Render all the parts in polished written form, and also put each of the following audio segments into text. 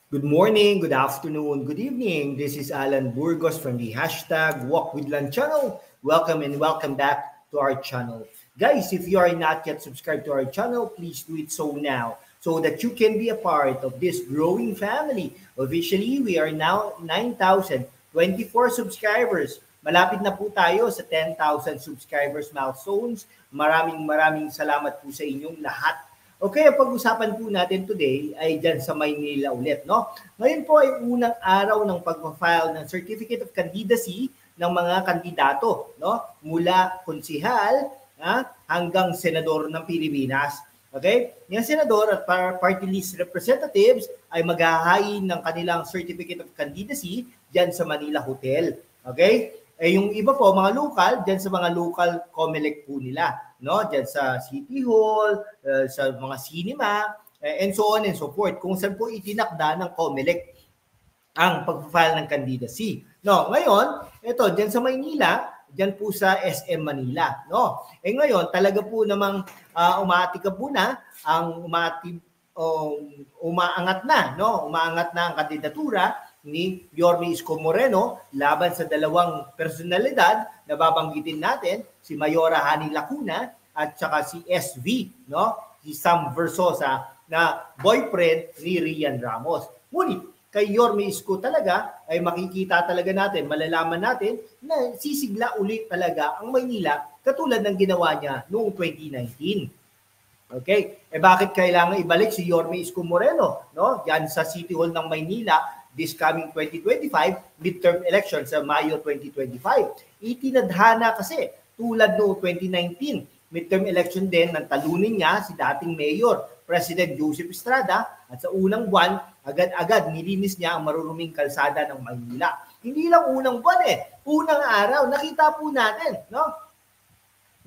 Good morning, good afternoon, good evening. This is Alan Burgos from the hashtag Walk with Lan channel. Welcome and welcome back to our channel. Guys, if you are not yet subscribed to our channel, please do it so now so that you can be a part of this growing family. Officially, we are now 9,024 subscribers. Malapit na po tayo sa 10,000 subscribers milestones. Maraming salamat po sa inyong lahat. Okay, ang pag-usapan po natin today ay dyan sa Maynila ulit, no? Ngayon po ay unang araw ng pag-file ng Certificate of Candidacy ng mga kandidato, no? Mula konsihal hanggang senador ng Pilipinas. Okay? Yung senador at party list representatives ay maghahain ng kanilang Certificate of Candidacy dyan sa Manila Hotel. Okay? Yung iba po, mga local, dyan sa mga local COMELEC po nila. No, diyan sa City Hall, sa mga cinema, and so on and so forth. Kung saan po itinakda ng COMELEC ang pag-file ng candidacy. No, ngayon, ito diyan sa Maynila, diyan po sa SM Manila, no. Ngayon, talaga po namang umaatika po na ang umaangat na, no? Umaangat na ang kandidatura ni Yorme Isko Moreno laban sa dalawang personalidad na babanggitin natin, si Mayora Hani Lacuna at saka si SV, no? Si Sam Versosa na boyfriend ni Rian Ramos. Ngunit kay Yorme Isko talaga ay makikita talaga natin, malalaman natin na sisigla ulit talaga ang Maynila katulad ng ginawa niya noong 2019. Okay? Bakit kailangan ibalik si Yorme Isko Moreno, no? Yan sa City Hall ng Maynila this coming 2025 midterm election sa Mayo 2025. Itinadhana kasi tulad noong 2019 midterm election din ng talunin niya si dating Mayor President Joseph Estrada at sa unang buwan agad-agad nilinis niya ang maruruming kalsada ng Maynila. Hindi lang unang buwan unang araw nakita po natin, no?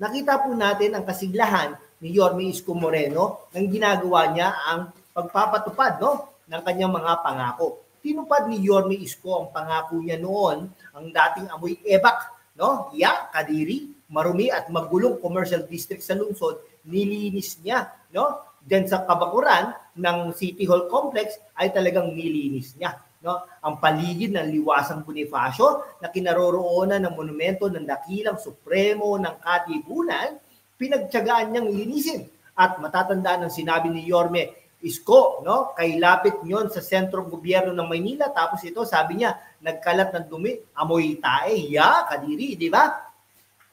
Nakita po natin ang kasiglahan ni Yorme Isko Moreno nang ginagawa niya ang pagpapatupad, no, ng kanyang mga pangako. Tinupad ni Yorme Isko ang pangako niya noon, ang dating amoy ebak, no? Kadiri, marumi at magulong commercial district sa lungsod, nilinis niya, no? Diyan sa kabakuran ng City Hall Complex ay talagang nilinis niya, no? Ang paligid ng Liwasang Bonifacio na kinaroroonan ng monumento ng dakilang supremo ng katipunan, pinagtiyagaan niyang linisin. At matatandaan ng sinabi ni Yorme Isko, no? Kay lapit nyon sa sentrong gobyerno ng Maynila. Tapos ito, sabi niya, nagkalat ng dumi, amoy tae, kadiri, di ba?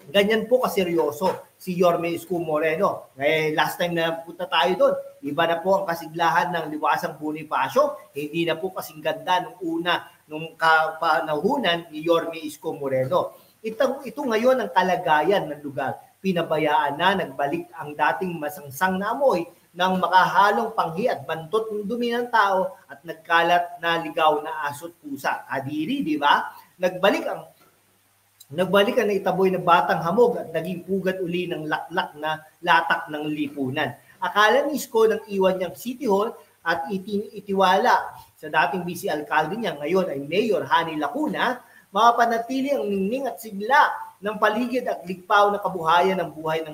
Ganyan po kaseryoso si Yorme Isko Moreno. Last time na punta tayo doon, iba na po ang kasiglahan ng Liwasang Bonifacio. Hindi na po kasing ganda nung una, nung kapanahunan ni Yorme Isko Moreno. Ito ngayon ang kalagayan ng lugar. Pinabayaan na, nagbalik ang dating masangsang na amoy ng makahalong panghi at bantot ng dumi ng tao at nagkalat na ligaw na aso't pusa. Kadiri, di ba? Nagbalik ang itaboy na batang hamog at naging pugat uli ng laklak na latak ng lipunan. Akala ni Isko nang iwan niyang City Hall at itiwala sa dating vice alcalde niya, ngayon ay Mayor Hani Lacuna, mapapanatili ang ningning at sigla ng paligid at ligpaw na kabuhayan ng buhay ng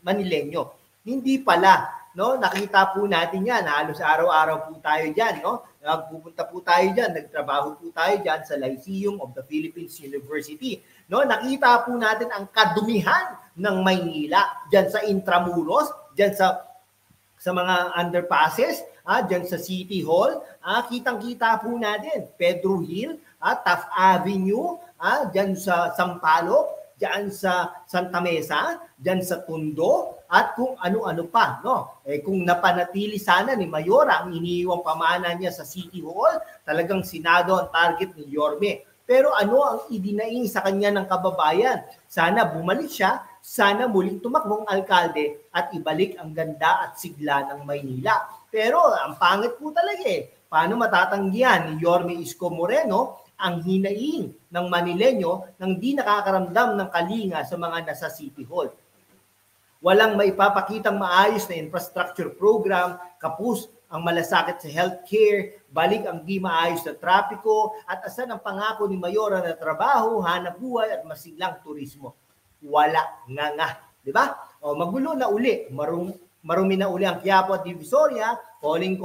Manileño. Hindi pala, no? Nakita po natin yan, halos araw-araw po tayo dyan, no? Nagpupunta po tayo dyan, nagtrabaho po tayo dyan sa Lyceum of the Philippines University. No, nakita po natin ang kadumihan ng Maynila dyan sa Intramuros, dyan sa mga underpasses, dyan sa City Hall, kitang-kita po natin Pedro Hill, Taft Avenue, dyan sa Sampaloc, dyan sa Santa Mesa, dyan sa Tondo, at kung ano-ano pa, no? Kung napanatili sana ni Mayora ang iniiwang pamana niya sa City Hall, talagang Senado ang target ni Yorme. Pero ano ang idinaing sa kanya ng kababayan? Sana bumalik siya, sana muling tumakbong alkalde at ibalik ang ganda at sigla ng Maynila. Pero ang pangit po talaga Paano matatanggihan ni Yorme Isko Moreno ang hinaing ng Manileño nang di nakakaramdam ng kalinga sa mga nasa City Hall? Walang maipapakitang maayos na infrastructure program, kapos ang malasakit sa healthcare, balik ang di maayos na trapiko, at asan ang pangako ni Mayora na trabaho, hanap buhay at masiglang turismo? Wala nga. Di ba? Magulo na uli. marumi na uli ang Quiapo at Divisoria, calling,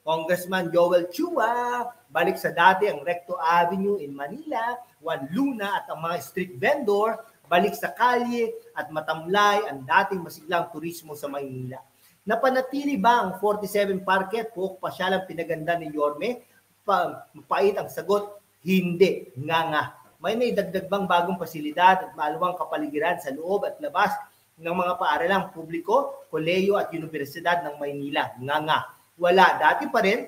Congressman Joel Chua, balik sa dati ang Recto Avenue in Manila, Juan Luna at ang mga street vendor, balik sa kalye at matamlay ang dating masiglang turismo sa Maynila. Napanatili ba ang 47 Parket Pok pasyalang pinaganda ni Yorme? Mapait ang sagot, hindi. Nga. May naidagdag bang bagong pasilidad at maluwang kapaligiran sa loob at labas ng mga paaralang publiko, kolehiyo at universidad ng Maynila? Nga. Wala. Dati pa rin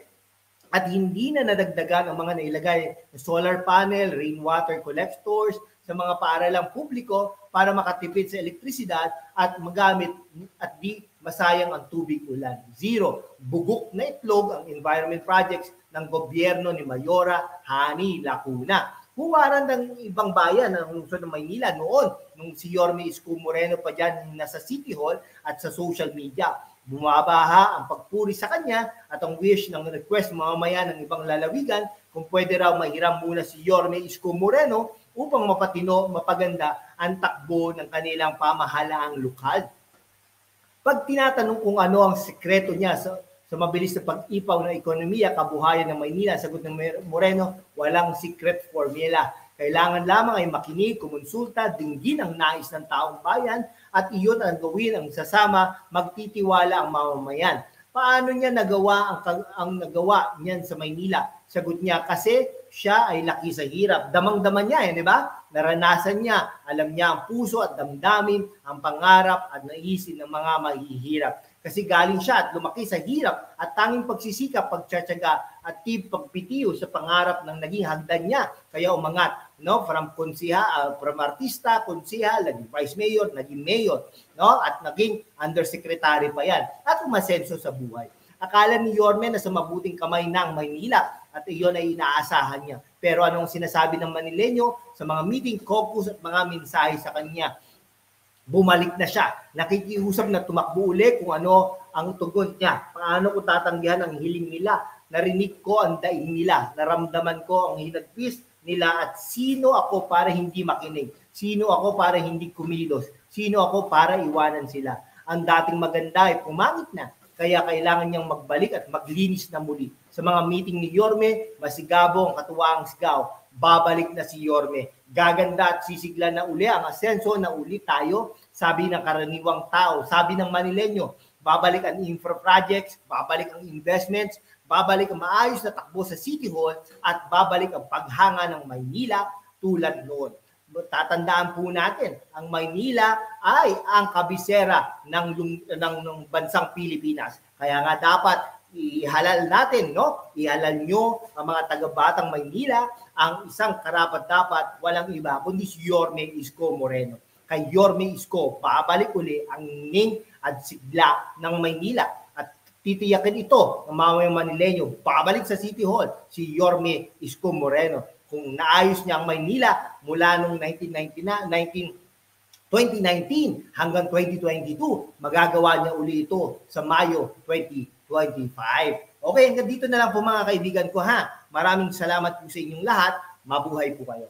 at hindi na nadagdagan ang mga nailagay na solar panel, rainwater collectors sa mga paaralang publiko para makatipid sa elektrisidad at magamit at di masayang ang tubig ulan. 0. Bugok na itlog ang environment projects ng gobyerno ni Mayora Hani Lacuna. Huwaran ng ibang bayan ng lungsod ng Maynila noon nung si Yorme Isko Moreno pa dyan nasa City Hall at sa social media. Bumabaha ang pagpuri sa kanya at ang wish ng request ng mamamayan ng ibang lalawigan kung pwede raw mahiram muna si Yorme Isko Moreno upang mapaganda ang takbo ng kanilang pamahalaang lokal. Pag tinatanong kung ano ang sekreto niya sa mabilis na pag-ipaw ng ekonomiya, kabuhayan ng Maynila, sagot ng Moreno, walang secret formula. Kailangan lamang ay makinig, kumonsulta, dinggin ang nais ng taong bayan at iyon ang gawin ang sasama, magtitiwala ang mamamayan. Paano niya nagawa ang nagawa niyan sa Maynila? Sagot niya, kasi siya ay laki sa hirap. Damang-daman niya, di ba? Naranasan niya, alam niya ang puso at damdamin, ang pangarap at naisin ng mga mahihirap. Kasi galing siya at lumaki sa hirap at tanging pagsisikap, pagtsatsaga at pagpitiyo sa pangarap ng naging hagdan niya. Kaya umangat, no? From artista, konsihal, naging vice mayor, naging mayor, no? At naging undersecretary pa yan. At umasenso sa buhay. Akala ni Yorme na sa mabuting kamay ng Maynila at iyon ay inaasahan niya. Pero anong sinasabi ng Manileño sa mga meeting, caucus at mga mensahe sa kanya? Bumalik na siya. Nakikiusap na tumakbo uli kung ano ang tugon niya. Paano ko tatanggihan ang hiling nila? Narinig ko ang daing nila. Naramdaman ko ang hinagpis nila at sino ako para hindi makinig? Sino ako para hindi kumilos? Sino ako para iwanan sila? Ang dating maganda ay pumangit na. Kaya kailangan niyang magbalik at maglinis na muli. Sa mga meeting ni Yorme, masigabo ang katuwaang sigaw. Babalik na si Yorme. Gaganda at sisigla na uli ang asenso na uli tayo, sabi ng karaniwang tao. Sabi ng Manileño, babalik ang infra projects, babalik ang investments, babalik ang maayos na takbo sa City Hall at babalik ang paghanga ng Maynila tulad noon. Tatandaan po natin, ang Maynila ay ang kabisera ng bansang Pilipinas. Kaya nga dapat ihalal natin, no? Ihalal nyo ang mga taga-Batang Maynila, ang isang karapat-dapat walang iba kundi si Yorme Isko Moreno. Kay Yorme Isko, babalik uli ang ning at sigla ng Maynila. At titiyakin ito ng mamayang Manileño, babalik sa City Hall si Yorme Isko Moreno. Kung naayos niya ang Maynila mula noong 2019 hanggang 2022, magagawa niya uli ito sa Mayo 2025. Okay, hanggang dito na lang po mga kaibigan ko ha. Maraming salamat po sa inyong lahat. Mabuhay po kayo.